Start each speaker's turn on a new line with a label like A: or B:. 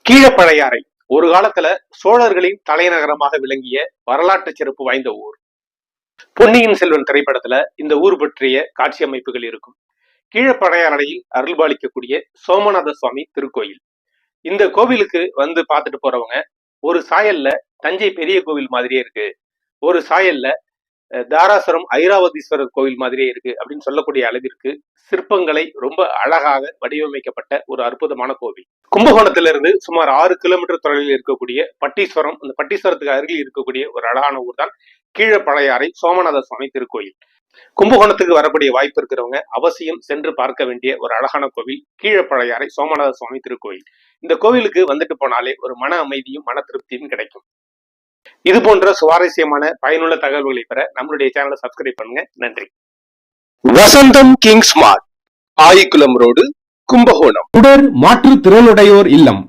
A: கீழப்பழையாறை ஒரு காலத்துல சோழர்களின் தலைநகரமாக விளங்கிய வரலாற்று சிறப்பு வாய்ந்த ஊர். பொன்னியின் செல்வன் திரைப்படத்துல இந்த ஊர் பற்றிய காட்சி அமைப்புகள் இருக்கும். கீழப்பழையாறையில் அருள்பாலிக்கக்கூடிய சோமநாத சுவாமி திருக்கோயில். இந்த கோவிலுக்கு வந்து பார்த்துட்டு போறவங்க ஒரு சாயல்ல தஞ்சை பெரிய கோவில் மாதிரியே இருக்கு, ஒரு சாயல்ல தாராசுரம் ஐராவதீஸ்வரர் கோவில் மாதிரியே இருக்கு அப்படின்னு சொல்லக்கூடிய அளவிற்கு சிற்பங்களை ரொம்ப அழகாக வடிவமைக்கப்பட்ட ஒரு அற்புதமான கோவில். கும்பகோணத்திலிருந்து சுமார் 6 கிலோமீட்டர் தொலைவில் இருக்கக்கூடிய பட்டீஸ்வரம், அந்த பட்டீஸ்வரத்துக்கு அருகில் இருக்கக்கூடிய ஒரு அழகான ஊர் தான் கீழப்பழையாறை சோமநாத சுவாமி திருக்கோயில். கும்பகோணத்துக்கு வரக்கூடிய வாய்ப்பு இருக்கிறவங்க அவசியம் சென்று பார்க்க வேண்டிய ஒரு அழகான கோவில் கீழப்பழையாறை சோமநாத சுவாமி திருக்கோயில். இந்த கோவிலுக்கு வந்துட்டு போனாலே ஒரு மன அமைதியும் மன திருப்தியும் கிடைக்கும். இது போன்ற சுவாரஸ்யமான பயனுள்ள தகவல்களை பெற நம்மளுடைய சேனலை சப்ஸ்கிரைப் பண்ணுங்க. நன்றி.
B: வசந்தம் கிங்ஸ் மார்ட், ஆயிக்குளம் ரோடு, கும்பகோணம்.
C: உடற் மாற்றுத்திறனுடையோர் இல்லம்.